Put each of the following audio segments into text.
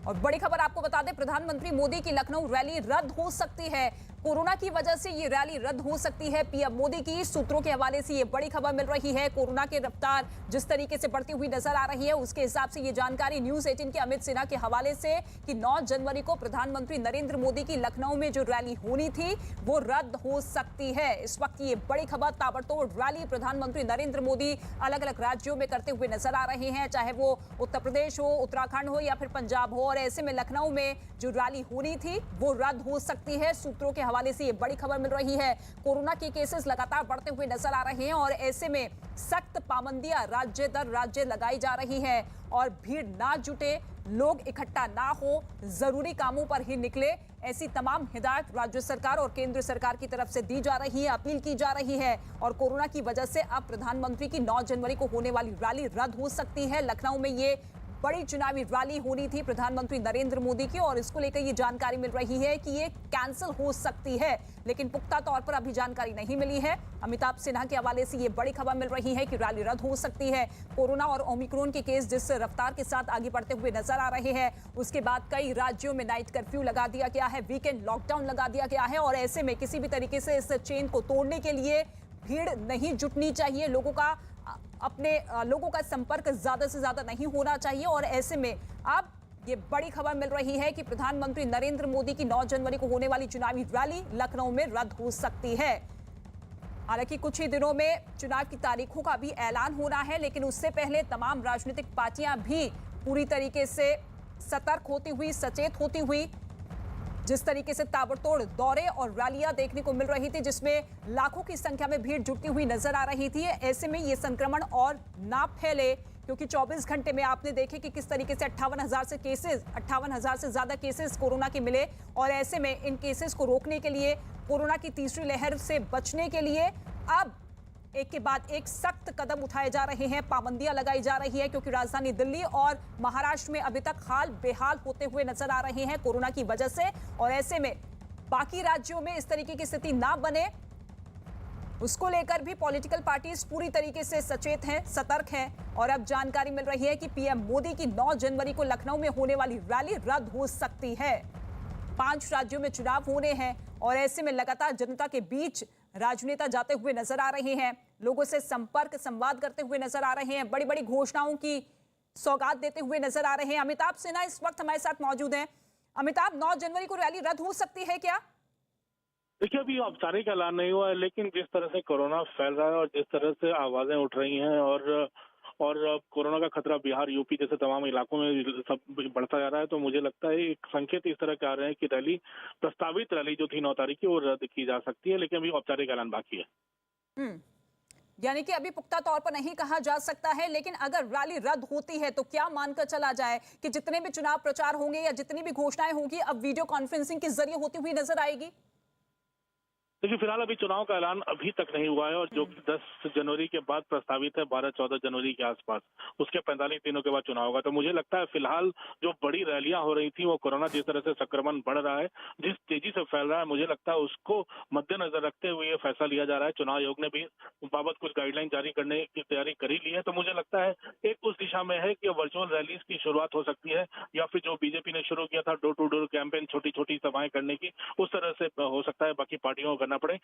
और बड़ी खबर आपको बता दें, प्रधानमंत्री मोदी की लखनऊ रैली रद्द हो सकती है। कोरोना की वजह से ये रैली रद्द हो सकती है। पीएम मोदी की सूत्रों के हवाले से ये बड़ी खबर मिल रही है। कोरोना की रफ्तार जिस तरीके से बढ़ती हुई नजर आ रही है, उसके हिसाब से ये जानकारी न्यूज़ 18 के अमित सिन्हा के हवाले से कि 9 जनवरी को प्रधानमंत्री नरेंद्र मोदी की लखनऊ में जो रैली होनी थी वो रद्द हो सकती है। इस वक्त ये बड़ी खबर, ताबड़तोड़ रैली प्रधानमंत्री नरेंद्र मोदी अलग अलग राज्यों में करते हुए नजर आ रहे हैं, चाहे वो उत्तर प्रदेश हो, उत्तराखंड हो या फिर पंजाब हो। और ऐसे में लखनऊ में जो रैली होनी थी वो रद्द हो सकती है। सूत्रों के हवाले से ये बड़ी खबर मिल रही है। कोरोना के केसेस लगातार बढ़ते हुए नजर आ रहे हैं और ऐसे में सख्त पाबंदियां राज्य दर राज्य लगाई जा रही है और भीड़ ना जुटे, लोग इकट्ठा ना हो, जरूरी कामों पर ही निकले, ऐसी तमाम हिदायत राज्य सरकार और केंद्र सरकार की तरफ से दी जा रही है, अपील की जा रही है। और कोरोना की वजह से अब प्रधानमंत्री की 9 जनवरी को होने वाली रैली रद्द हो सकती है। लखनऊ में ये बड़ी चुनावी रैली होनी थी प्रधानमंत्री नरेंद्र मोदी की और इसको लेकर ये जानकारी मिल रही है कि ये कैंसिल हो सकती है, लेकिन पुख्ता तौर पर अभी जानकारी नहीं मिली है। अमिताभ सिन्हा के हवाले से ये बड़ी खबर मिल रही है कि रैली रद्द हो सकती है। कोरोना और ओमिक्रॉन के केस जिस रफ्तार के साथ आगे बढ़ते हुए नजर आ रहे हैं, उसके बाद कई राज्यों में नाइट कर्फ्यू लगा दिया गया है, वीकेंड लॉकडाउन लगा दिया गया है और ऐसे में किसी भी तरीके से इस चेन को तोड़ने के लिए भीड़ नहीं जुटनी चाहिए, लोगों का संपर्क ज्यादा से ज्यादा नहीं होना चाहिए। और ऐसे में अब ये बड़ी खबर मिल रही है कि प्रधानमंत्री नरेंद्र मोदी की 9 जनवरी को होने वाली चुनावी रैली लखनऊ में रद्द हो सकती है। हालांकि कुछ ही दिनों में चुनाव की तारीखों का भी ऐलान होना है, लेकिन उससे पहले तमाम राजनीतिक पार्टियां भी पूरी तरीके से सतर्क होती हुई, सचेत होती हुई, जिस तरीके से ताबड़तोड़ दौरे और रैलियां देखने को मिल रही थी जिसमें लाखों की संख्या में भीड़ जुटती हुई नजर आ रही थी, ऐसे में ये संक्रमण और ना फैले, क्योंकि 24 घंटे में आपने देखे कि किस तरीके से 58,000 से ज्यादा केसेस कोरोना के मिले। और ऐसे में इन केसेस को रोकने के लिए, कोरोना की तीसरी लहर से बचने के लिए अब एक के बाद एक सख्त कदम उठाए जा रहे हैं, पाबंदियां लगाई जा रही है, क्योंकि राजधानी दिल्ली और महाराष्ट्र में अभी तक हाल बेहाल होते हुए नजर आ रहे हैं कोरोना की वजह से। और ऐसे में बाकी राज्यों में इस तरीके की स्थिति ना बने, उसको लेकर भी पॉलिटिकल पार्टीज पूरी तरीके से सचेत हैं, सतर्क हैं। और अब जानकारी मिल रही है कि पीएम मोदी की 9 जनवरी को लखनऊ में होने वाली रैली रद्द हो सकती है। 5 राज्यों में चुनाव होने हैं और ऐसे में लगातार जनता के बीच राजनेता जाते हुए नजर आ रहे हैं, लोगों से संवाद करते हुए नजर आ रहे हैं, बड़ी बड़ी घोषणाओं की सौगात देते हुए नजर आ रहे हैं। अमिताभ सिन्हा इस वक्त हमारे साथ मौजूद हैं। अमिताभ, 9 जनवरी को रैली रद्द हो सकती है क्या? देखिए, अभी औपचारिक ऐलान नहीं हुआ है, लेकिन जिस तरह से कोरोना फैल रहा है और जिस तरह से आवाजें उठ रही हैं और कोरोना का खतरा बिहार, यूपी जैसे तमाम इलाकों में सब बढ़ता जा रहा है, तो मुझे लगता है एक संकेत इस तरह के आ रहे हैं कि प्रस्तावित रैली जो थी 9 तारीख की, वो रद्द की जा सकती है, लेकिन अभी औपचारिक ऐलान बाकी है। यानी कि अभी पुख्ता तौर पर नहीं कहा जा सकता है, लेकिन अगर रैली रद्द होती है तो क्या मानकर चला जाए कि जितने भी चुनाव प्रचार होंगे या जितनी भी घोषणाएं होंगी अब वीडियो कॉन्फ्रेंसिंग के जरिए होती हुई नजर आएगी? देखिए, फिलहाल अभी चुनाव का ऐलान अभी तक नहीं हुआ है और जो 10 जनवरी के बाद प्रस्तावित है 12-14 जनवरी के आसपास, उसके 45 दिनों के बाद चुनाव होगा। तो मुझे लगता है फिलहाल जो बड़ी रैलियां हो रही थी, वो कोरोना जिस तरह से संक्रमण बढ़ रहा है, जिस तेजी से फैल रहा है, मुझे लगता है उसको मद्देनजर रखते हुए ये फैसला लिया जा रहा है। चुनाव आयोग ने भी बाबत कुछ गाइडलाइन जारी करने की तैयारी करी ली है। तो मुझे लगता है एक उस दिशा में है कि वर्चुअल रैलीज की शुरुआत हो सकती है, या फिर जो बीजेपी ने शुरू किया था डोर टू डोर कैंपेन, छोटी छोटी सभाएं करने की, उस तरह से हो सकता है बाकी पार्टियों को करना पड़े।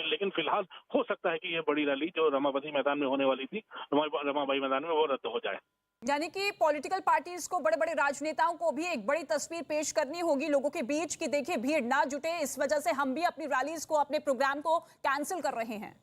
लेकिन फिलहाल हो सकता है कि ये बड़ी रैली जो रमाबाई मैदान में होने वाली थी, रमाबाई मैदान में, वो रद्द हो जाए। यानी कि पॉलिटिकल पार्टीज को, बड़े बड़े राजनेताओं को भी एक बड़ी तस्वीर पेश करनी होगी लोगों के बीच कि देखिए भीड़ ना जुटे, इस वजह से हम भी अपनी रैलीज को, अपने प्रोग्राम को कैंसिल कर रहे हैं।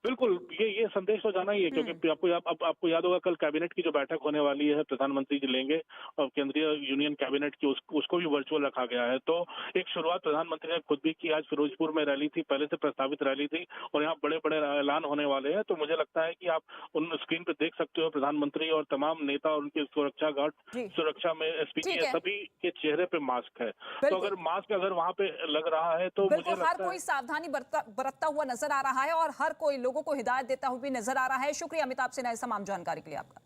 बिल्कुल, ये संदेश तो जाना ही है, क्योंकि आपको याद होगा कल कैबिनेट की जो बैठक होने वाली है, प्रधानमंत्री जी लेंगे और केंद्रीय यूनियन कैबिनेट की, उसको भी वर्चुअल रखा गया है। तो एक शुरुआत प्रधानमंत्री ने खुद भी की, आज फिरोजपुर में रैली थी, पहले से प्रस्तावित रैली थी और यहाँ बड़े बड़े ऐलान होने वाले हैं। तो मुझे लगता है कि आप उन स्क्रीन पे देख सकते हो प्रधानमंत्री और तमाम नेता और उनके सुरक्षा गार्ड, सुरक्षा में एसपीजी, सभी के चेहरे पे मास्क है। तो अगर मास्क वहां पे लग रहा है तो मुझे लगता है हर कोई सावधानी बरतता हुआ नजर आ रहा है और हर कोई लोगों को हिदायत देता हुआ भी नजर आ रहा है। शुक्रिया अमिताभ सिन्हा इस तमाम जानकारी के लिए आपका।